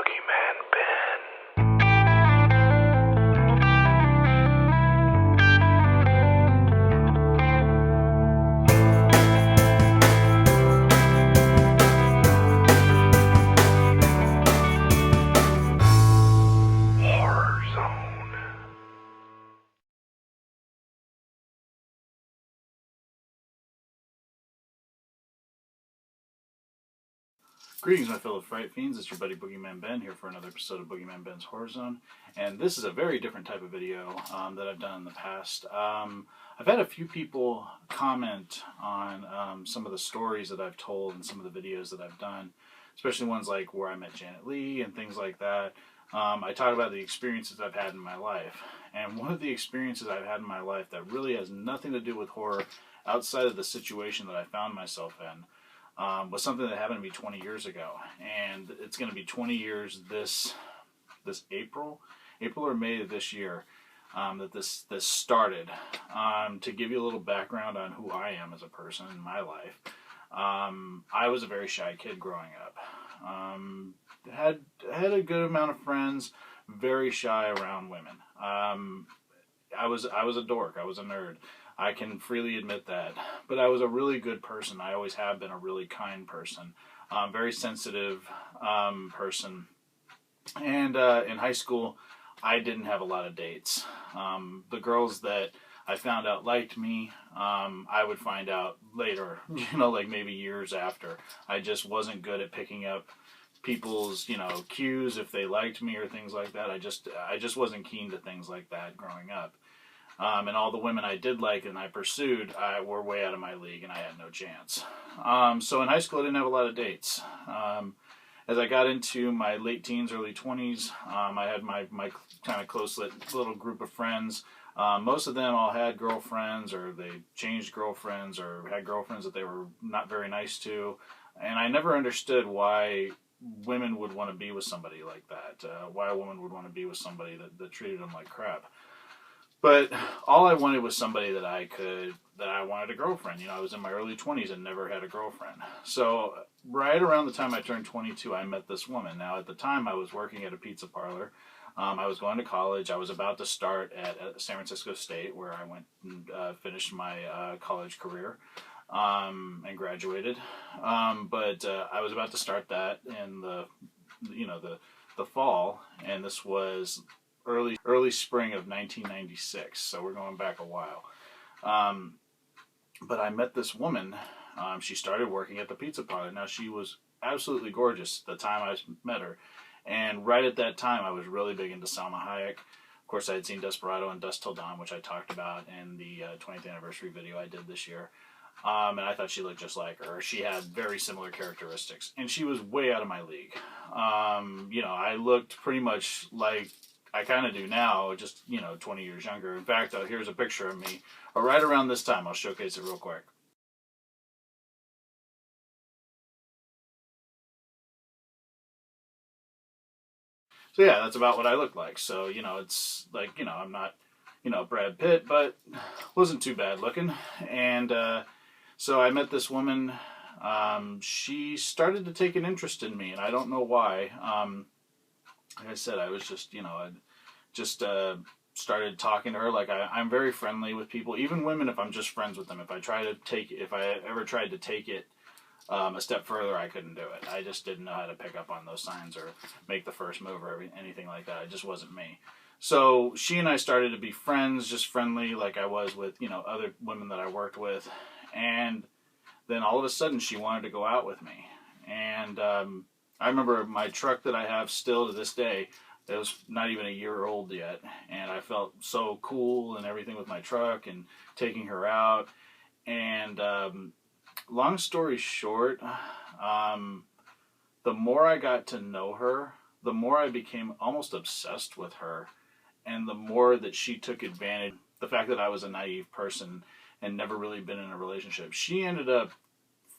Boogeyman Ben. Horror Zone. Greetings, my fellow fright fiends. It's your buddy Boogeyman Ben here for another episode of Boogeyman Ben's Horror Zone. And this is a very different type of video that I've done in the past. I've had a few people comment on some of the stories that I've told and some of the videos that I've done, especially ones like where I met Janet Leigh and things like that. I talk about the experiences I've had in my life. And one of the experiences I've had in my life that really has nothing to do with horror outside of the situation that I found myself in was something that happened to me 20 years ago. And it's going to be 20 years this April or May of this year that this started. To give you a little background on who I am as a person in my life, I was a very shy kid growing up. Had a good amount of friends, very shy around women. I was a dork. I was a nerd. I can freely admit that. But I was a really good person. I always have been a really kind person. Very sensitive person. And in high school, I didn't have a lot of dates. The girls that I found out liked me, I would find out later, like maybe years after. I just wasn't good at picking up people's, cues if they liked me or things like that. I just wasn't keen to things like that growing up. And all the women I did like and I pursued were way out of my league, and I had no chance. So in high school, I didn't have a lot of dates. As I got into my late teens, early 20s, I had my kind of close little group of friends. Most of them all had girlfriends, or they changed girlfriends, or had girlfriends that they were not very nice to. And I never understood why women would want to be with somebody like that. Why a woman would want to be with somebody that treated them like crap. But all I wanted was somebody that I wanted a girlfriend. I was in my early 20s and never had a girlfriend. So right around the time I turned 22, I met this woman. Now, at the time, I was working at a pizza parlor. I was going to college. I was about to start at San Francisco State, where I went and finished my college career and graduated. But I was about to start that in the fall, and this was early spring of 1996, so we're going back a while. But I met this woman. She started working at the pizza parlor. Now, she was absolutely gorgeous the time I met her, and right at that time I was really big into Salma Hayek. Of course, I had seen Desperado and Dusk Till Dawn, which I talked about in the 20th anniversary video I did this year. And I thought she looked just like her. She had very similar characteristics, and she was way out of my league. I looked pretty much like I kind of do now, just, 20 years younger. In fact, here's a picture of me right around this time. I'll showcase it real quick. So yeah, that's about what I look like. So, it's like, I'm not, Brad Pitt, but wasn't too bad looking. And so I met this woman. She started to take an interest in me, and I don't know why. Like I said, I was just, I just started talking to her. Like, I'm very friendly with people, even women, if I'm just friends with them. If I ever tried to take it a step further, I couldn't do it. I just didn't know how to pick up on those signs or make the first move or anything like that. It just wasn't me. So she and I started to be friends, just friendly, like I was with, other women that I worked with. And then all of a sudden, she wanted to go out with me. And I remember my truck that I have still to this day. It was not even a year old yet, and I felt so cool and everything with my truck and taking her out. And long story short, the more I got to know her, the more I became almost obsessed with her, and the more that she took advantage. The fact that I was a naive person and never really been in a relationship, she ended up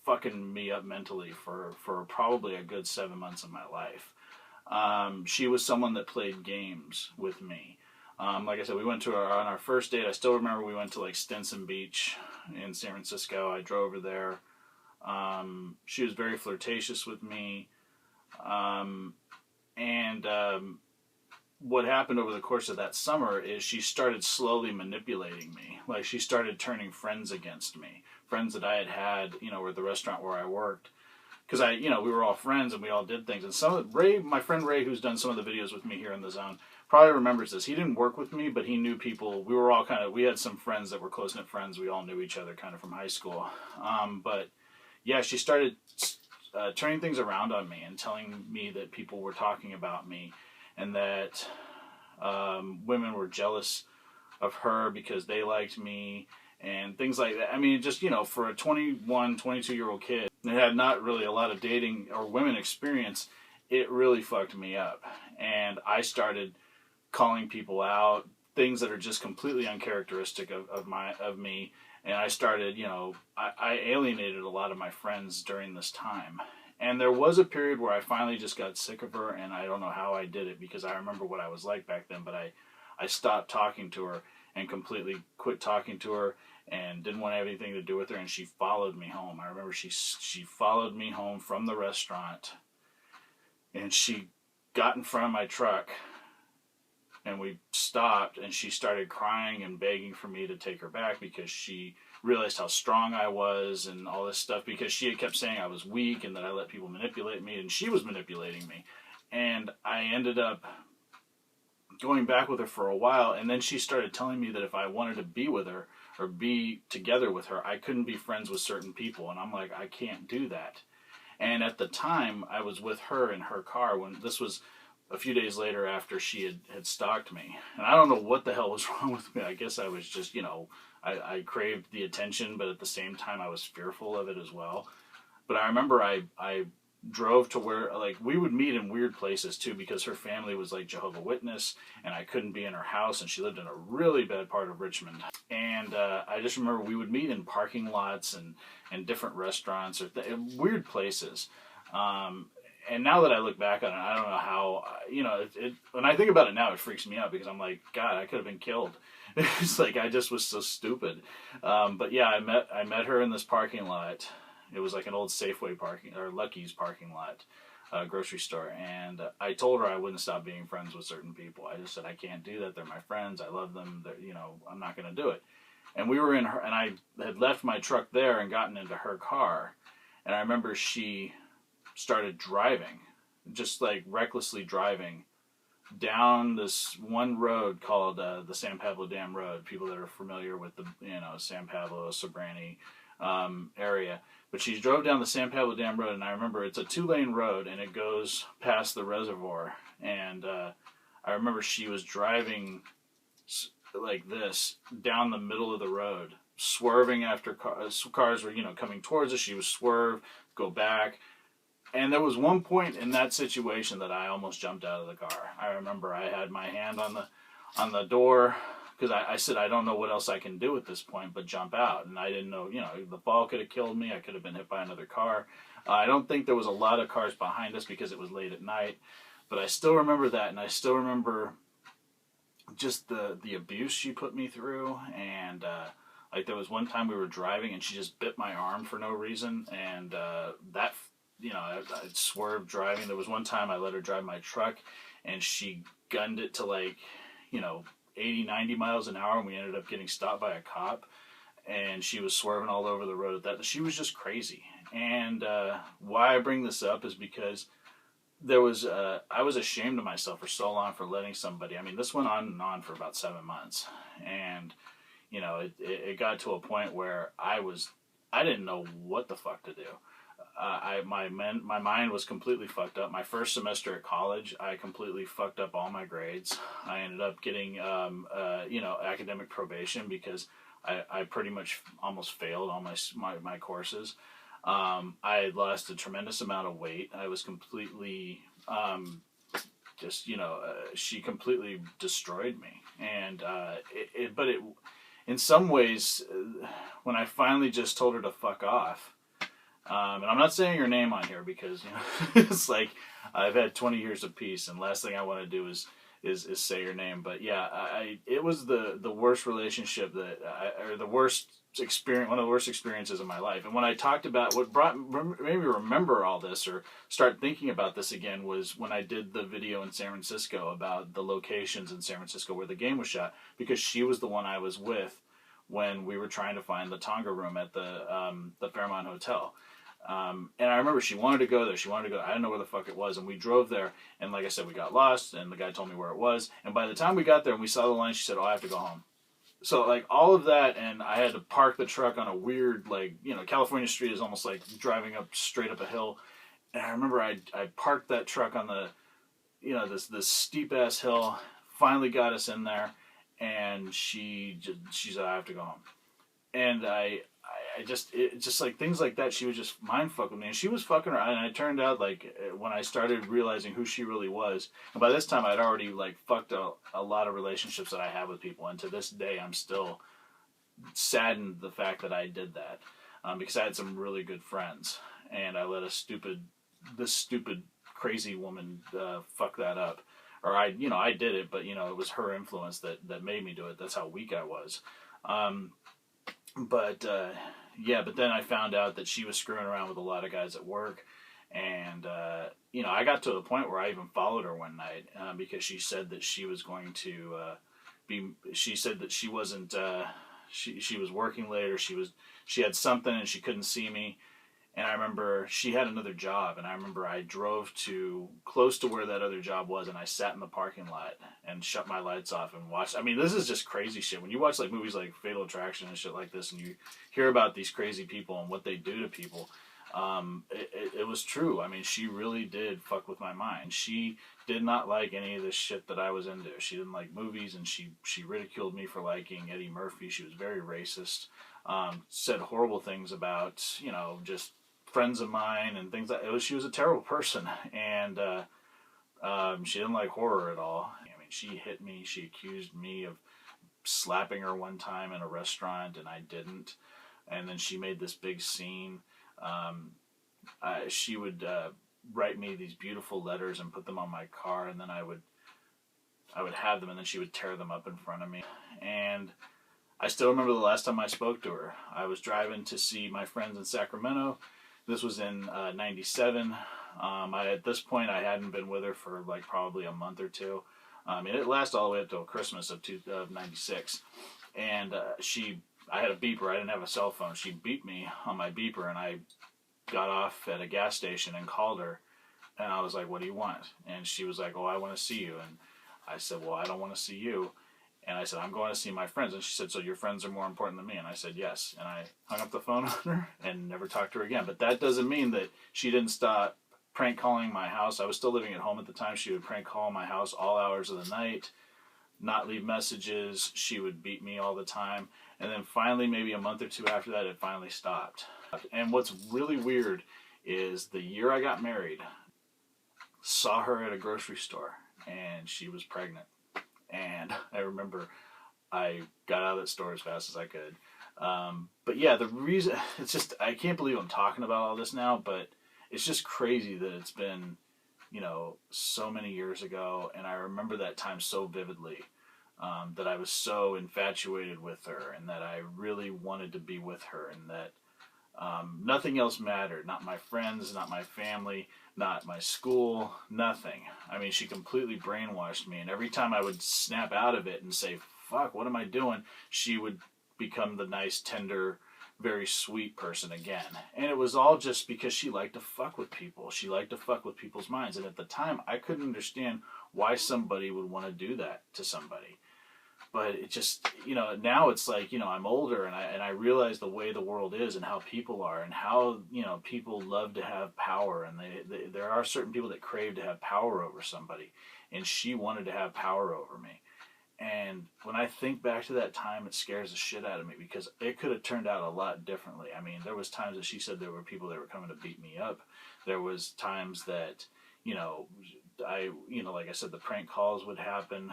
fucking me up mentally for probably a good 7 months of my life. She was someone that played games with me. Like I said, we went on our first date. I still remember we went to like Stinson Beach in San Francisco. I drove her there. She was very flirtatious with me. And And what happened over the course of that summer is she started slowly manipulating me. Like, she started turning friends against me. Friends that I had, you know, at the restaurant where I worked. Because we were all friends and we all did things. And my friend Ray, who's done some of the videos with me here in the zone, probably remembers this. He didn't work with me, but he knew people. We were all we had some friends that were close-knit friends. We all knew each other kind of from high school. But yeah, she started turning things around on me and telling me that people were talking about me and that women were jealous of her because they liked me and things like that. I mean, just, for a 21, 22-year-old kid that had not really a lot of dating or women experience, it really fucked me up. And I started calling people out, things that are just completely uncharacteristic of me. And I started, I alienated a lot of my friends during this time. And there was a period where I finally just got sick of her, and I don't know how I did it because I remember what I was like back then, but I stopped talking to her and completely quit talking to her and didn't want to have anything to do with her, and she followed me home. I remember she followed me home from the restaurant, and she got in front of my truck, and we stopped, and she started crying and begging for me to take her back because she realized how strong I was and all this stuff, because she had kept saying I was weak and that I let people manipulate me, and she was manipulating me. And I ended up going back with her for a while, and then she started telling me that if I wanted to be with her or be together with her, I couldn't be friends with certain people. And I'm like, I can't do that. And at the time, I was with her in her car when this was a few days later after she had stalked me. And I don't know what the hell was wrong with me. I guess I was just, I craved the attention, but at the same time, I was fearful of it as well. But I remember I drove to where, we would meet in weird places too, because her family was like Jehovah's Witness, and I couldn't be in her house, and she lived in a really bad part of Richmond. And I just remember we would meet in parking lots and different restaurants or weird places. And now that I look back on it, I don't know how, when I think about it now, it freaks me out because I'm like, God, I could have been killed. It's like, I just was so stupid. But yeah, I met her in this parking lot. It was like an old Safeway or Lucky's parking lot, grocery store. And I told her I wouldn't stop being friends with certain people. I just said, I can't do that. They're my friends. I love them. I'm not going to do it. And we were and I had left my truck there and gotten into her car. And I remember she started driving, just like recklessly driving down this one road called the San Pablo Dam Road. People that are familiar with the San Pablo, Sobrani area. But she drove down the San Pablo Dam Road, and I remember it's a 2-lane road, and it goes past the reservoir. And I remember she was driving like this down the middle of the road, swerving after cars were coming towards us. She would swerve, go back. And there was one point in that situation that I almost jumped out of the car. I remember I had my hand on the door because I said, I don't know what else I can do at this point but jump out. And I didn't know, the fall could have killed me. I could have been hit by another car. I don't think there was a lot of cars behind us because it was late at night. But I still remember that, and I still remember just the abuse she put me through. And like there was one time we were driving and she just bit my arm for no reason. And that... I'd swerved driving. There was one time I let her drive my truck, and she gunned it to 80, 90 miles an hour, and we ended up getting stopped by a cop, and she was swerving all over the road at that. She was just crazy. And why I bring this up is because there was I was ashamed of myself for so long for letting somebody. I mean, this went on and on for about 7 months, and it got to a point where I didn't know what the fuck to do. My mind was completely fucked up. My first semester at college, I completely fucked up all my grades. I ended up getting, academic probation because I pretty much almost failed all my courses. I had lost a tremendous amount of weight. I was completely, she completely destroyed me. And, in some ways, when I finally just told her to fuck off, and I'm not saying her name on here because it's like I've had 20 years of peace, and last thing I want to do is is say her name. But yeah, it was the worst relationship or the worst experience, one of the worst experiences of my life. And when I talked about what made me remember all this or start thinking about this again was when I did the video in San Francisco about the locations in San Francisco where the game was shot, because she was the one I was with when we were trying to find the Tonga room at the Fairmont Hotel. And I remember she wanted to go there. I didn't know where the fuck it was. And we drove there. And like I said, we got lost. And the guy told me where it was. And by the time we got there and we saw the line, she said, "Oh, I have to go home." So, like, all of that. And I had to park the truck on a weird, like, California street is almost like driving up straight up a hill. And I remember I parked that truck on the, this steep ass hill. Finally got us in there. And she said, "I have to go home." And just like things like that, she was just mind fucking me, and she was fucking around. And it turned out, like, when I started realizing who she really was, and by this time I'd already like fucked a lot of relationships that I have with people, and to this day I'm still saddened the fact that I did that, because I had some really good friends, and I let this stupid crazy woman fuck that up. Or I did it, but it was her influence that made me do it. That's how weak I was. But then I found out that she was screwing around with a lot of guys at work, and I got to the point where I even followed her one night because she said that she was going to She said that she wasn't. She was working late, or she had something and she couldn't see me. And I remember she had another job, and I remember I drove to close to where that other job was, and I sat in the parking lot and shut my lights off and watched. I mean, this is just crazy shit. When you watch like movies like Fatal Attraction and shit like this, and you hear about these crazy people and what they do to people, it was true. I mean, she really did fuck with my mind. She did not like any of this shit that I was into. She didn't like movies, and she ridiculed me for liking Eddie Murphy. She was very racist. Said horrible things about, just friends of mine and things like that. She was a terrible person, and she didn't like horror at all. I mean, she hit me. She accused me of slapping her one time in a restaurant, and I didn't. And then she made this big scene. She would write me these beautiful letters and put them on my car, and then I would have them, and then she would tear them up in front of me. And I still remember the last time I spoke to her. I was driving to see my friends in Sacramento. This was in 97. At this point, I hadn't been with her for like probably a month or two. And it lasted all the way up till Christmas of 96. And I had a beeper. I didn't have a cell phone. She beeped me on my beeper, and I got off at a gas station and called her. And I was like, "What do you want?" And she was like, "Oh, I want to see you." And I said, "Well, I don't want to see you." And I said, "I'm going to see my friends." And she said, "So your friends are more important than me?" And I said, "Yes." And I hung up the phone on her and never talked to her again. But that doesn't mean that she didn't stop prank calling my house. I was still living at home at the time. She would prank call my house all hours of the night, not leave messages. She would beat me all the time. And then finally, maybe a month or two after that, it finally stopped. And what's really weird is the year I got married, saw her at a grocery store, and she was pregnant. And I remember I got out of that store as fast as I could. But yeah, the reason, it's just, I can't believe I'm talking about all this now, but it's just crazy that it's been, so many years ago. And I remember that time so vividly, that I was so infatuated with her, and that I really wanted to be with her, and that nothing else mattered. Not my friends, not my family, not my school, nothing. I mean, she completely brainwashed me, and every time I would snap out of it and say, "Fuck, what am I doing?" she would become the nice, tender, very sweet person again. And it was all just because she liked to fuck with people. She liked to fuck with people's minds. And at the time, I couldn't understand why somebody would want to do that to somebody. But it just, now it's like, I'm older, and I realize the way the world is and how people are, and how, people love to have power, and there are certain people that crave to have power over somebody, and she wanted to have power over me. And when I think back to that time, it scares the shit out of me, because it could have turned out a lot differently. I mean, there was times that she said there were people that were coming to beat me up. There was times that, like I said, the prank calls would happen.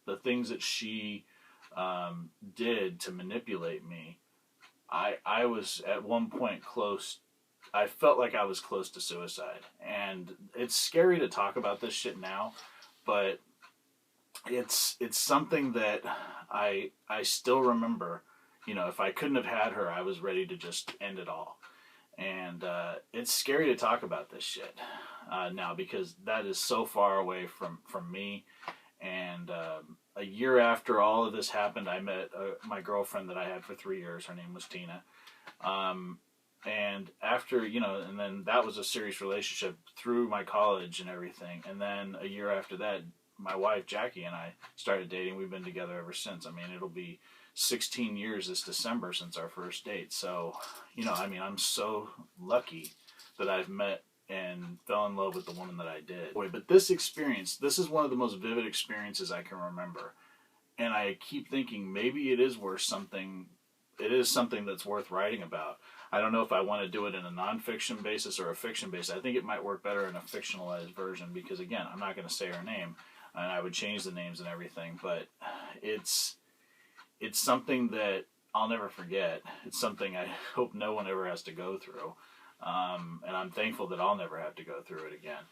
The things that she did to manipulate me, I was at one point close. I felt like I was close to suicide. And it's scary to talk about this shit now, but it's something that I still remember. You know, if I couldn't have had her, I was ready to just end it all. And it's scary to talk about this shit now, because that is so far away from me. And a year after all of this happened, I met my girlfriend that I had for 3 years. Her name was Tina. And after, you know, and then that was a serious relationship through my college and everything. And then a year after that, my wife Jackie and I started dating. We've been together ever since. I mean, it'll be 16 years this December since our first date. So, you know, I mean, I'm so lucky that I've met and fell in love with the woman that I did. Boy, but this experience, this is one of the most vivid experiences I can remember. And I keep thinking maybe it is worth something. It is something that's worth writing about. I don't know if I want to do it in a nonfiction basis or a fiction basis. I think it might work better in a fictionalized version because, again, I'm not going to say her name, and I would change the names and everything. But it's something that I'll never forget. It's something I hope no one ever has to go through, and I'm thankful that I'll never have to go through it again.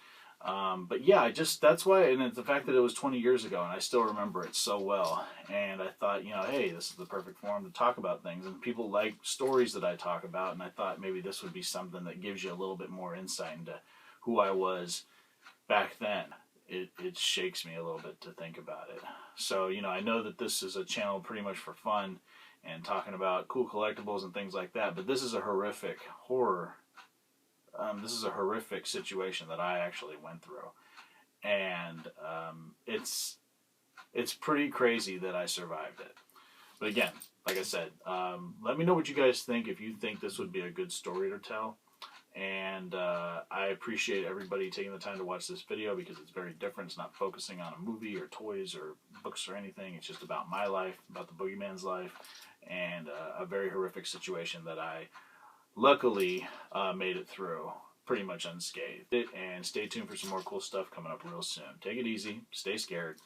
But yeah, that's why, and it's the fact that it was 20 years ago, and I still remember it so well. And I thought, you know, hey, this is the perfect forum to talk about things, and people like stories that I talk about, and I thought maybe this would be something that gives you a little bit more insight into who I was back then. It shakes me a little bit to think about it. So, you know, I know that this is a channel pretty much for fun and talking about cool collectibles and things like that, but this is a horrific horror. This is a horrific situation that I actually went through, and it's pretty crazy that I survived it. But again, like I said, let me know what you guys think, if you think this would be a good story to tell. And I appreciate everybody taking the time to watch this video because it's very different. It's not focusing on a movie or toys or books or anything. It's just about my life, about the boogeyman's life, and a very horrific situation that I luckily made it through pretty much unscathed. And stay tuned for some more cool stuff coming up real soon. Take it easy. Stay scared.